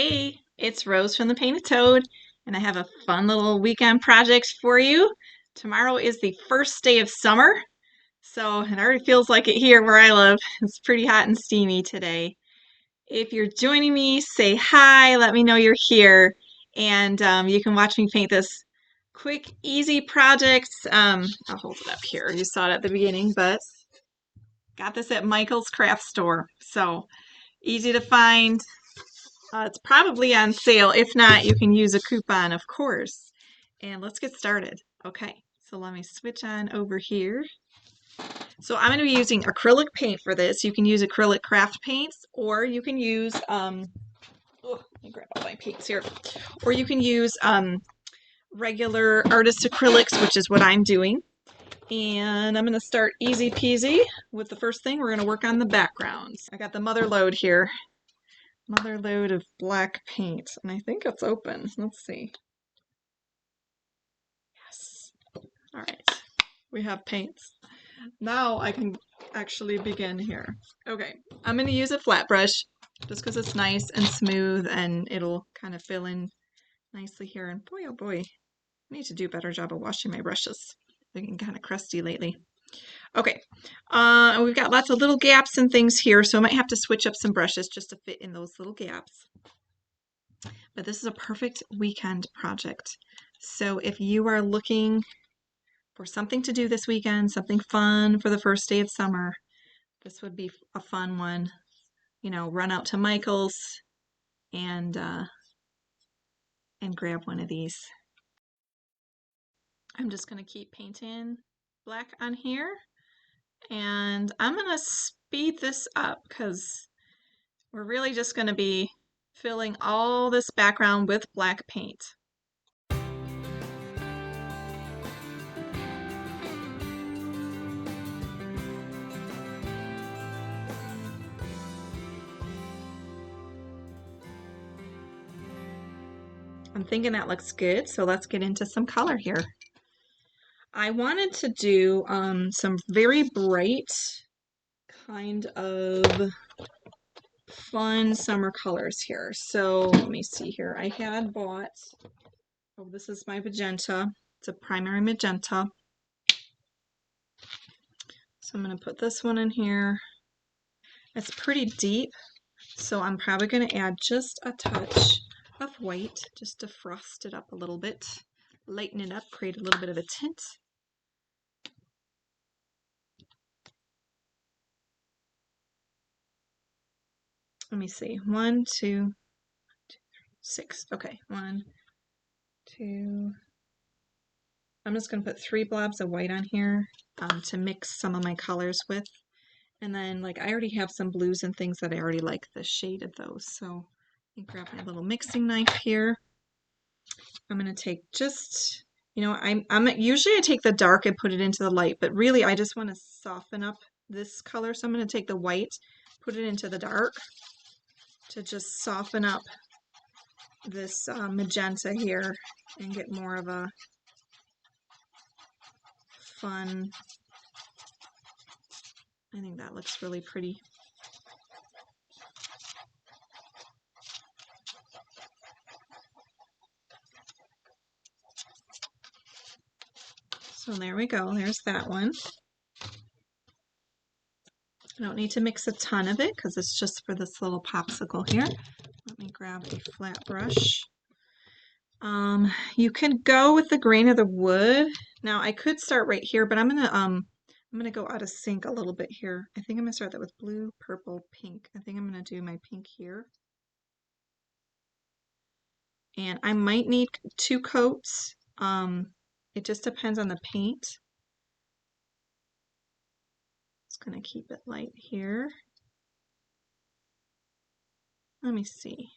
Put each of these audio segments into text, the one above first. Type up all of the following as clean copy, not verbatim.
Hey, it's Rose from the Painted Toad, and I have a fun little weekend project for you. Tomorrow is the first day of summer, so it already feels like it here where I live. It's pretty hot and steamy today. If you're joining me, say hi, let me know you're here, and you can watch me paint this quick, easy project. I'll hold it up here. You saw it at the beginning, but got this at Michael's craft store, so easy to find. It's probably on sale. If not, you can use a coupon, of course. And let's get started. Okay, so let me switch on over here. So I'm going to be using acrylic paint for this. You can use acrylic craft paints, or you can use, let me grab all my paints here. Or you can use regular artist acrylics, which is what I'm doing. And I'm going to start easy peasy with the first thing. We're going to work on the backgrounds. I got the mother load here. Mother load of black paint, and I think it's open. Let's see. Yes. All right. We have paints. Now I can actually begin here. Okay. I'm going to use a flat brush just because it's nice and smooth and it'll kind of fill in nicely here. And boy, oh boy, I need to do a better job of washing my brushes. They're getting kind of crusty lately. Okay. We've got lots of little gaps and things here, so I might have to switch up some brushes just to fit in those little gaps. But this is a perfect weekend project. So if you are looking for something to do this weekend, something fun for the first day of summer, this would be a fun one. You know, run out to Michael's and grab one of these. I'm just going to keep painting black on here, and I'm going to speed this up because we're really just going to be filling all this background with black paint. I'm thinking that looks good, so let's get into some color here. I wanted to do some very bright kind of fun summer colors here. So let me see here. I had bought, oh, this is my magenta. It's a primary magenta. So I'm going to put this one in here. It's pretty deep, so I'm probably going to add just a touch of white just to frost it up a little bit, lighten it up, create a little bit of a tint. Let me see. 1, 2, 6. Okay, 1, 2. I'm just going to put 3 blobs of white on here to mix some of my colors with. And then, like, I already have some blues and things that I already like the shade of those. So let me grab my little mixing knife here. I'm going to take just, you know, I'm usually I take the dark and put it into the light, but really I just want to soften up this color. So I'm going to take the white, put it into the dark to just soften up this magenta here and get more of a fun. I think that looks really pretty. So there we go, there's that one. I don't need to mix a ton of it because it's just for this little popsicle here. Let me grab a flat brush. You can go with the grain of the wood. Now I could start right here, but I'm gonna go out of sync a little bit here. I think I'm gonna start that with blue, purple, pink. I think I'm gonna do my pink here. And I might need 2 coats. It just depends on the paint. Just gonna keep it light here. Let me see.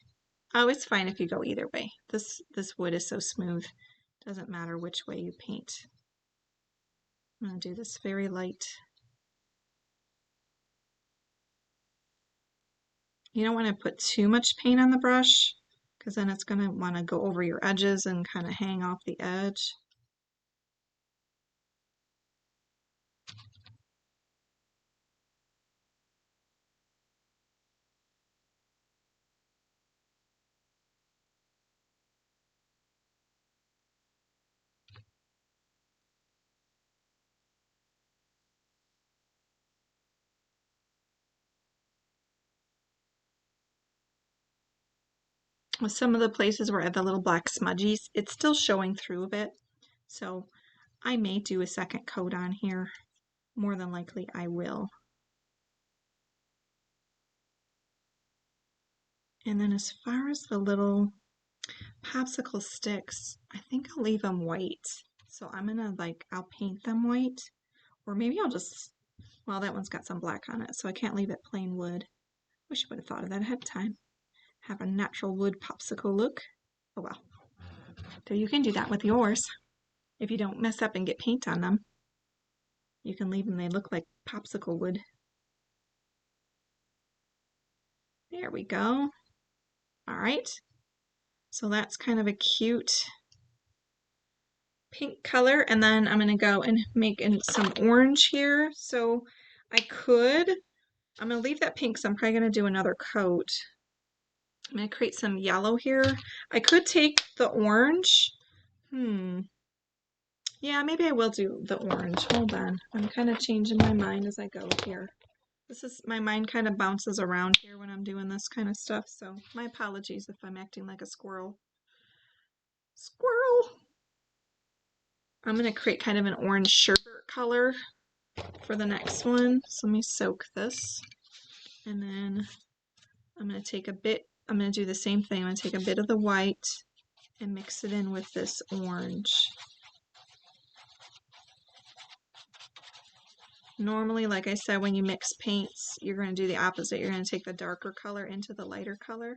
Oh, it's fine if you go either way. This wood is so smooth. Doesn't matter which way you paint. I'm gonna do this very light. You don't want to put too much paint on the brush because then it's gonna want to go over your edges and kind of hang off the edge. with some of the places where I have the little black smudgies, it's still showing through a bit. So I may do a second coat on here. More than likely I will. And then as far as the little popsicle sticks, I think I'll leave them white. So I'm gonna I'll paint them white. Or maybe I'll just, well, that one's got some black on it, so I can't leave it plain wood. Wish I would have thought of that ahead of time. Have a natural wood popsicle look. Oh well. So you can do that with yours. If you don't mess up and get paint on them, you can leave them, they look like popsicle wood. There we go. All right. So that's kind of a cute pink color. And then I'm going to go and make some orange here. So I'm going to leave that pink, so I'm probably going to do another coat. I'm going to create some yellow here. I could take the orange. Yeah, maybe I will do the orange. Hold on. I'm kind of changing my mind as I go here. My mind kind of bounces around here when I'm doing this kind of stuff, so my apologies if I'm acting like a squirrel. Squirrel! I'm going to create kind of an orange sherbet color for the next one. So let me soak this. And then I'm going to do the same thing. I'm going to take a bit of the white and mix it in with this orange. Normally, like I said, when you mix paints, you're going to do the opposite. You're going to take the darker color into the lighter color.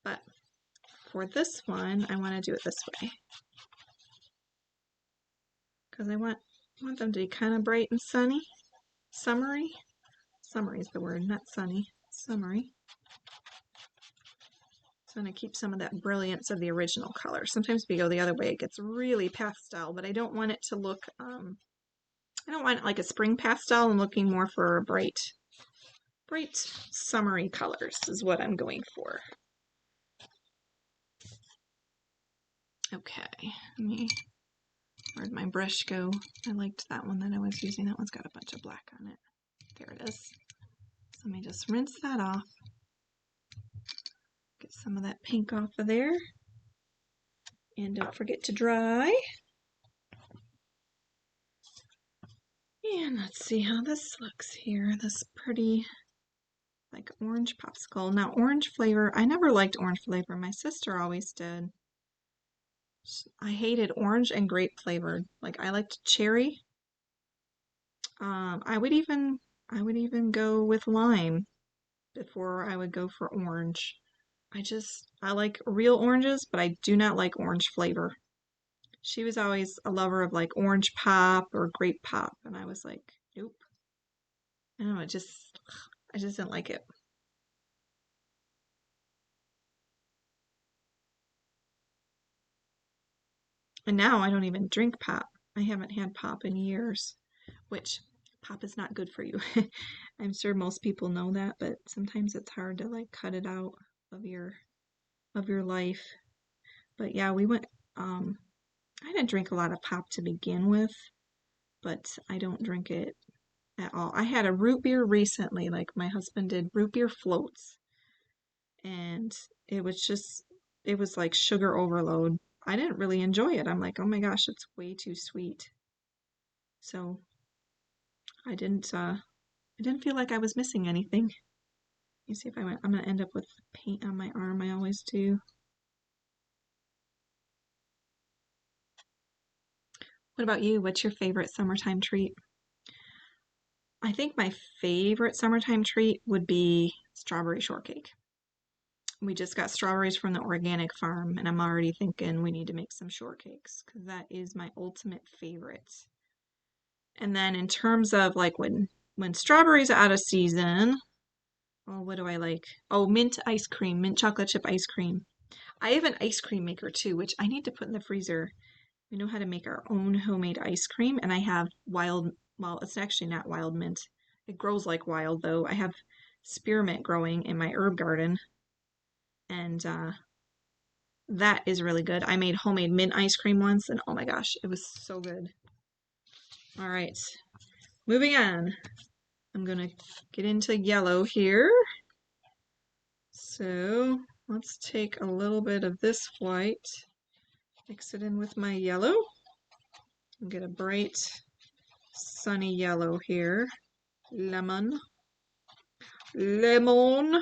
But for this one, I want to do it this way. Because I want them to be kind of bright and sunny. Summery. Summery is the word, not sunny. Summery. So I'm going to keep some of that brilliance of the original color. Sometimes if you go the other way, it gets really pastel, but I don't want it to look, I don't want it like a spring pastel. I'm looking more for bright summery colors is what I'm going for. Okay, where'd my brush go? I liked that one that I was using. That one's got a bunch of black on it. There it is. So let me just rinse that off. Get some of that pink off of there. And don't forget to dry. And let's see how this looks here. This pretty, like orange popsicle. Now orange flavor, I never liked orange flavor. My sister always did. I hated orange and grape flavored. Like I liked cherry. I would even go with lime before I would go for orange. I like real oranges, but I do not like orange flavor. She was always a lover of like orange pop or grape pop, and I was like, nope. I don't know, I just didn't like it. And now I don't even drink pop. I haven't had pop in years, which pop is not good for you. I'm sure most people know that, but sometimes it's hard to like cut it out of your life. But yeah, I didn't drink a lot of pop to begin with, but I don't drink it at all. I had a root beer recently, like my husband did root beer floats, and it was like sugar overload. I didn't really enjoy it. I'm like, oh my gosh, it's way too sweet. So I didn't feel like I was missing anything. You see if I'm gonna end up with paint on my arm, I always do. What about you? What's your favorite summertime treat? I think my favorite summertime treat would be strawberry shortcake. We just got strawberries from the organic farm, and I'm already thinking we need to make some shortcakes because that is my ultimate favorite. And then in terms of like when strawberries are out of season, oh, what do I like? Oh, mint ice cream, mint chocolate chip ice cream. I have an ice cream maker too, which I need to put in the freezer. We know how to make our own homemade ice cream, and I have well, it's actually not wild mint. It grows like wild though. I have spearmint growing in my herb garden, and that is really good. I made homemade mint ice cream once, and oh my gosh, it was so good. All right, moving on. I'm gonna get into yellow here. So let's take a little bit of this white, mix it in with my yellow, and get a bright sunny yellow here. Lemon. Lemon.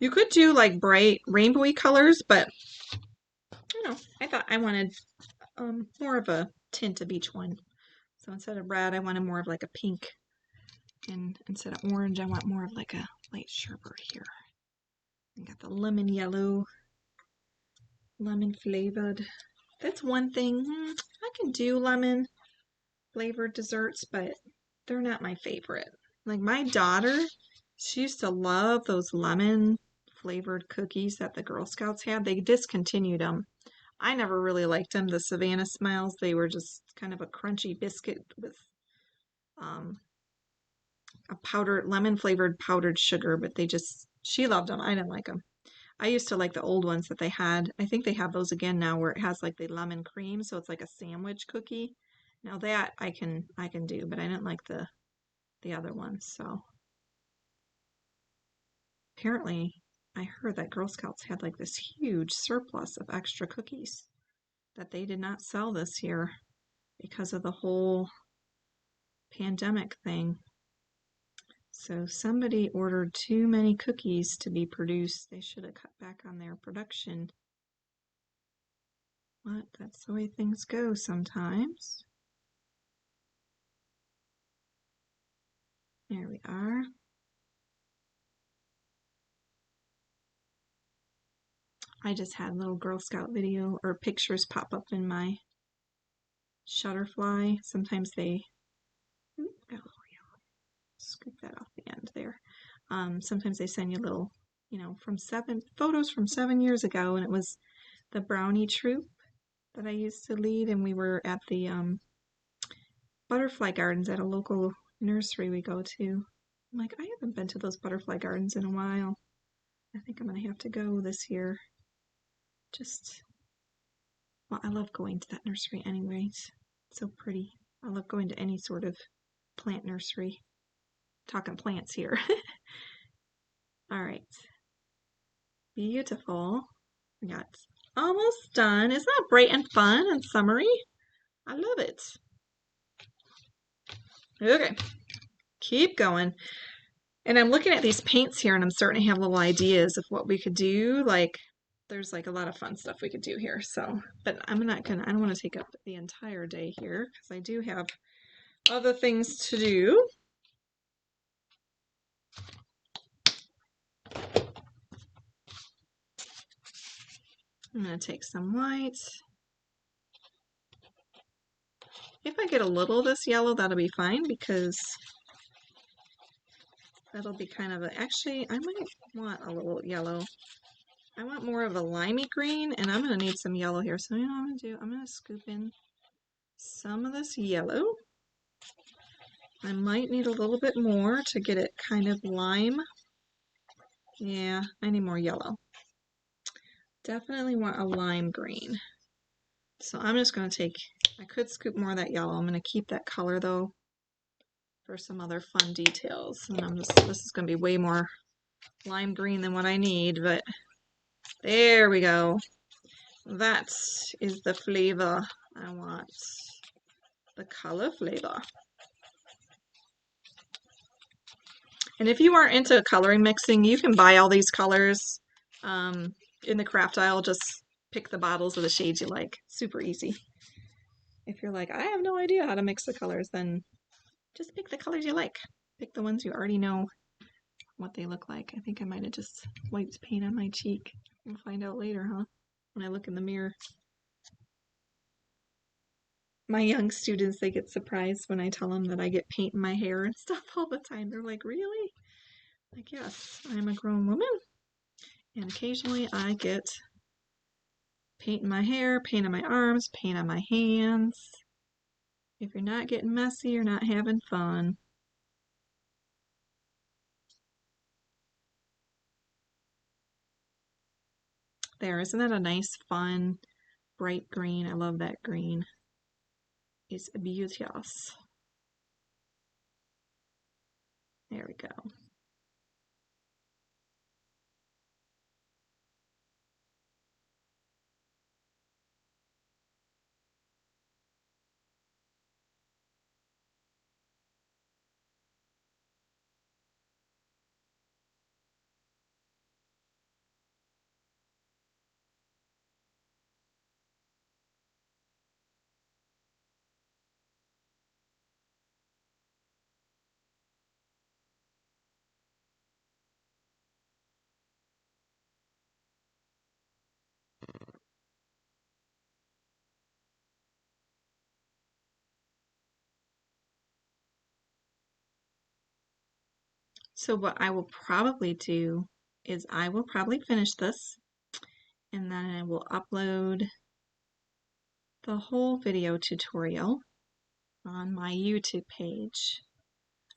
You could do like bright rainbowy colors, but I thought I wanted more of a tint of each one. So instead of red, I wanted more of like a pink. And instead of orange, I want more of like a light sherbet here. I got the lemon yellow, lemon flavored. That's one thing. I can do lemon flavored desserts, but they're not my favorite. Like my daughter, she used to love those lemon flavored cookies that the Girl Scouts had. They discontinued them. I never really liked them. The Savannah Smiles, they were just kind of a crunchy biscuit with a powdered lemon flavored powdered sugar, but she loved them. I didn't like them. I used to like the old ones that they had. I think they have those again now where it has like the lemon cream, so it's like a sandwich cookie. Now that I can do, but I didn't like the other ones. So apparently I heard that Girl Scouts had like this huge surplus of extra cookies that they did not sell this year because of the whole pandemic thing. So somebody ordered too many cookies to be produced. They should have cut back on their production. But that's the way things go sometimes. There we are. I just had a little Girl Scout video or pictures pop up in my Shutterfly. Sometimes they scoop that off the end there. Sometimes they send you little, from photos from 7 years ago, and it was the brownie troop that I used to lead, and we were at the butterfly gardens at a local nursery we go to. I'm like, I haven't been to those butterfly gardens in a while. I think I'm gonna have to go this year. Well, I love going to that nursery anyways. It's so pretty. I love going to any sort of plant nursery. Talking plants here. All right. Beautiful. We got almost done. Isn't that bright and fun and summery? I love it. Okay. Keep going. And I'm looking at these paints here and I'm starting to have little ideas of what we could do. Like, there's like a lot of fun stuff we could do here. So, but I don't want to take up the entire day here because I do have other things to do. I'm going to take some white. If I get a little of this yellow, that'll be fine because that'll be kind of actually, I might want a little yellow. I want more of a limey green, and I'm going to need some yellow here. So you know what I'm going to do? I'm going to scoop in some of this yellow. I might need a little bit more to get it kind of lime. Yeah, I need more yellow. Definitely want a lime green. So I'm just going to I could scoop more of that yellow. I'm going to keep that color though for some other fun details. And this is going to be way more lime green than what I need, but there we go. That is the flavor I want. The color flavor. And if you aren't into coloring mixing, you can buy all these colors in the craft aisle. Just pick the bottles of the shades you like. Super easy. If you're like, I have no idea how to mix the colors, then just pick the colors you like. Pick the ones you already know what they look like. I think I might have just wiped paint on my cheek. We'll find out later, huh? When I look in the mirror. My young students, they get surprised when I tell them that I get paint in my hair and stuff all the time. They're like, really? Like, yes, I'm a grown woman. And occasionally I get paint in my hair, paint on my arms, paint on my hands. If you're not getting messy, you're not having fun. There, isn't that a nice, fun, bright green? I love that green. It's beauteous. There we go. So what I will probably do is I will probably finish this and then I will upload the whole video tutorial on my YouTube page.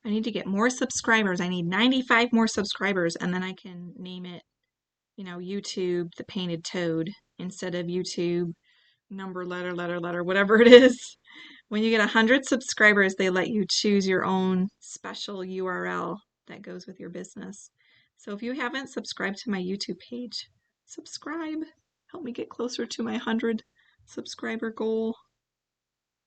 I need to get more subscribers. I need 95 more subscribers and then I can name it, YouTube the Painted Toad instead of YouTube number letter, whatever it is. When you get 100 subscribers, they let you choose your own special URL that goes with your business. So if you haven't subscribed to my YouTube page, subscribe. Help me get closer to my 100 subscriber goal.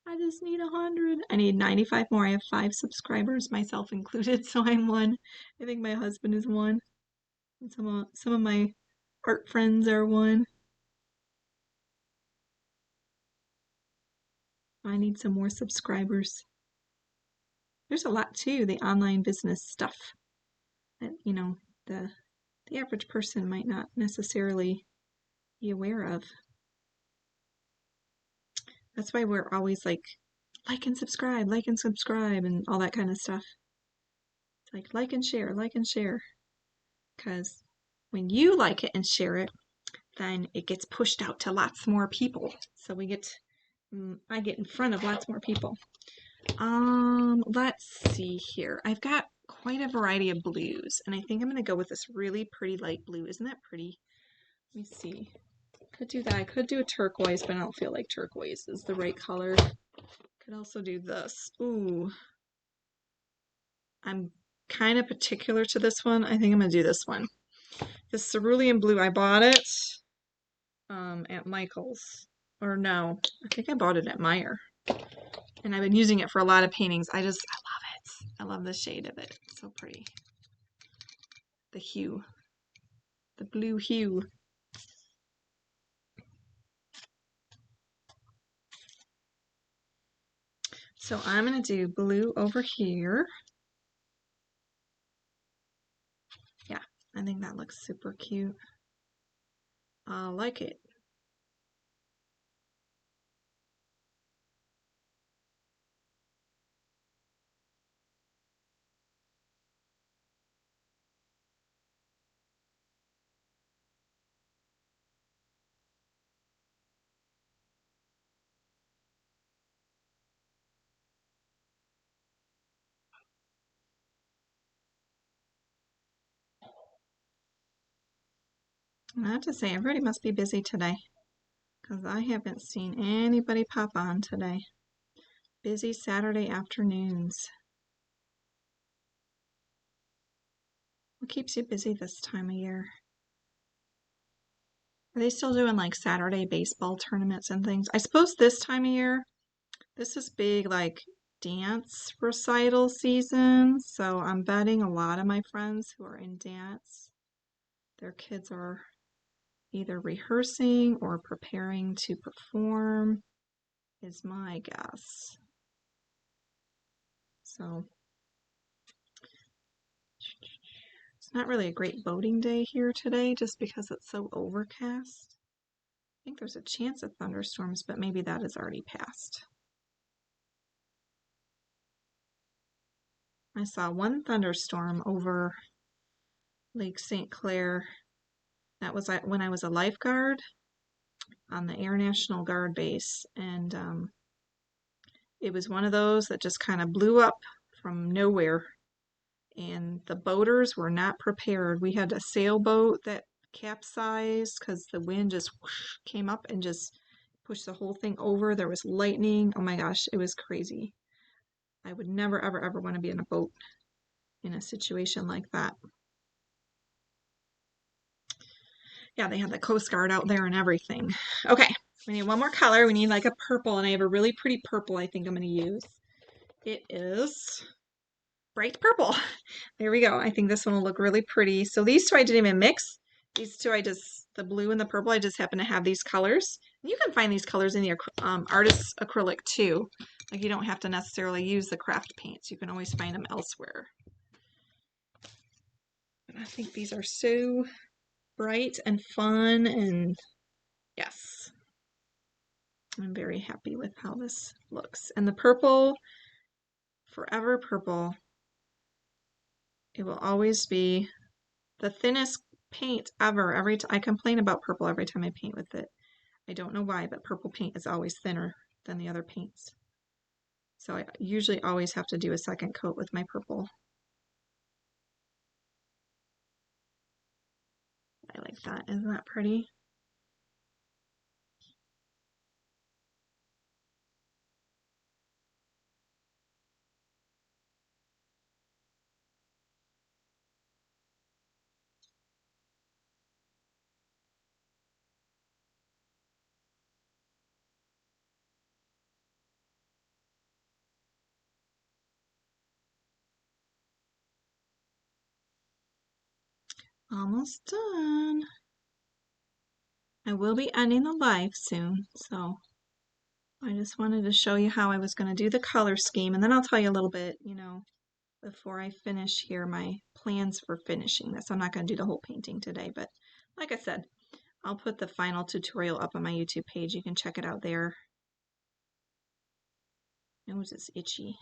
I just need 100. I need 95 more. I have 5 subscribers, myself included, so I'm one. I think my husband is one. And some of my art friends are one. I need some more subscribers. There's a lot too, the online business stuff that, the average person might not necessarily be aware of. That's why we're always like and subscribe, and all that kind of stuff. It's like and share, like and share. Because when you like it and share it, then it gets pushed out to lots more people. So I get in front of lots more people. Let's see here. I've got quite a variety of blues, and I think I'm going to go with this really pretty light blue. Isn't that pretty? Let me see. Could do that. I could do a turquoise, but I don't feel like turquoise is the right color. Could also do this. Ooh. I'm kind of particular to this one. I think I'm going to do this one. This cerulean blue, I bought it at Michael's. Or no, I think I bought it at Meyer. And I've been using it for a lot of paintings. I love it. I love the shade of it. It's so pretty. The hue. The blue hue. So I'm going to do blue over here. Yeah, I think that looks super cute. I like it. I have to say, everybody must be busy today because I haven't seen anybody pop on today. Busy Saturday afternoons. What keeps you busy this time of year? Are they still doing like Saturday baseball tournaments and things? I suppose this time of year, this is big like dance recital season. So I'm betting a lot of my friends who are in dance, their kids are either rehearsing or preparing to perform, is my guess. So it's not really a great boating day here today just because it's so overcast. I think there's a chance of thunderstorms, but maybe that has already passed. I saw one thunderstorm over Lake St. Clair. That was when I was a lifeguard on the Air National Guard base, and it was one of those that just kind of blew up from nowhere, and the boaters were not prepared. We had a sailboat that capsized because the wind just whoosh, came up and just pushed the whole thing over. There was lightning. Oh my gosh, it was crazy. I would never, ever, ever want to be in a boat in a situation like that. Yeah, they had the Coast Guard out there and everything. Okay, we need one more color. We need like a purple, and I have a really pretty purple I think I'm going to use. It is bright purple. There we go. I think this one will look really pretty. So these two I didn't even mix. These two the blue and the purple, I just happen to have these colors. And you can find these colors in the artist's acrylic too. Like you don't have to necessarily use the craft paints. You can always find them elsewhere. But I think these are so bright and fun, and yes, I'm very happy with how this looks. And the purple, Forever Purple, It will always be the thinnest paint ever. I complain about purple every time I paint with it. I don't know why, but purple paint is always thinner than the other paints. So I usually always have to do a second coat with my purple. I like that. Isn't that pretty? Almost done. I will be ending the live soon, so I just wanted to show you how I was going to do the color scheme, and then I'll tell you a little bit, before I finish here, my plans for finishing this. I'm not going to do the whole painting today, but like I said, I'll put the final tutorial up on my YouTube page. You can check it out there. Nose is itchy.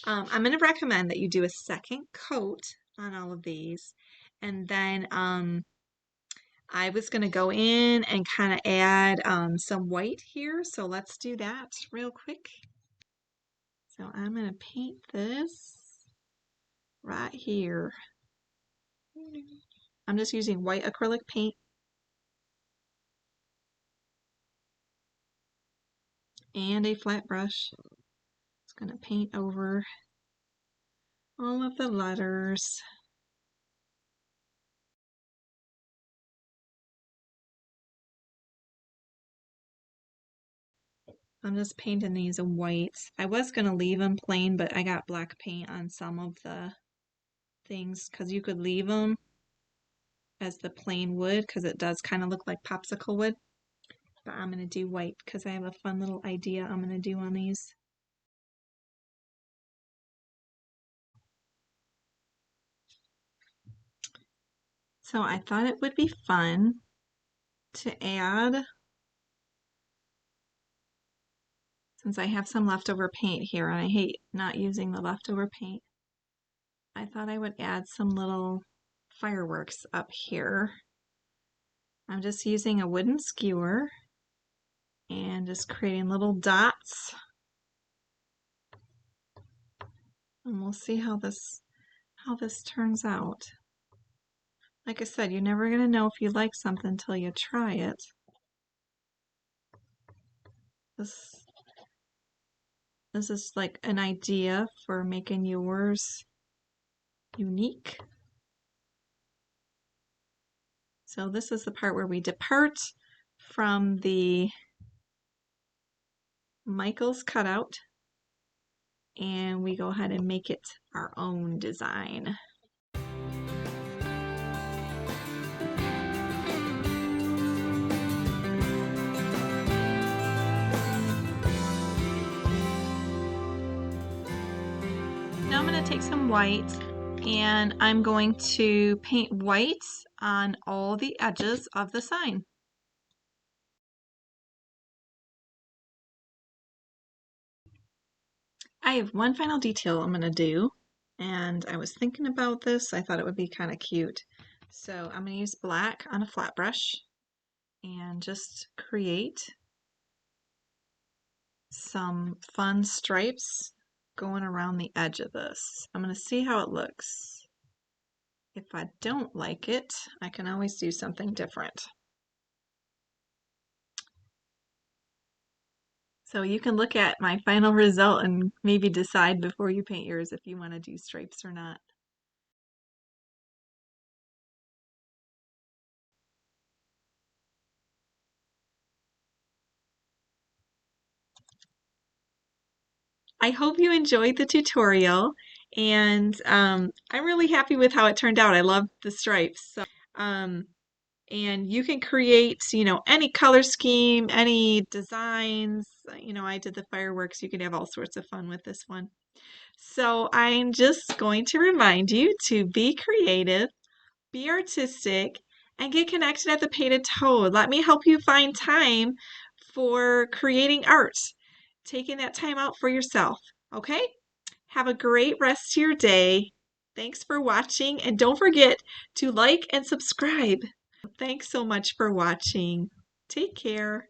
I'm going to recommend that you do a second coat on all of these, and then I was going to go in and kind of add some white here, so let's do that real quick. So I'm going to paint this right here. I'm just using white acrylic paint. And a flat brush. It's going to paint over all of the letters. I'm just painting these in white. I was going to leave them plain, but I got black paint on some of the things because you could leave them as the plain wood because it does kind of look like popsicle wood. But I'm going to do white because I have a fun little idea I'm going to do on these. So I thought it would be fun to add, since I have some leftover paint here and I hate not using the leftover paint, I thought I would add some little fireworks up here. I'm just using a wooden skewer and just creating little dots. And we'll see how this turns out. Like I said, you're never gonna know if you like something until you try it. This is like an idea for making yours unique. So this is the part where we depart from the Michael's cutout and we go ahead and make it our own design. Now I'm going to take some white and I'm going to paint white on all the edges of the sign. I have one final detail I'm going to do, and I was thinking about this. I thought it would be kind of cute. So I'm going to use black on a flat brush and just create some fun stripes going around the edge of this. I'm going to see how it looks. If I don't like it, I can always do something different. So you can look at my final result and maybe decide before you paint yours if you want to do stripes or not. I hope you enjoyed the tutorial, and I'm really happy with how it turned out. I love the stripes. So, And you can create, any color scheme, any designs. I did the fireworks. You can have all sorts of fun with this one. So I'm just going to remind you to be creative, be artistic, and get connected at the Painted Toad. Let me help you find time for creating art, taking that time out for yourself. Okay? Have a great rest of your day. Thanks for watching, and don't forget to like and subscribe. Thanks so much for watching. Take care.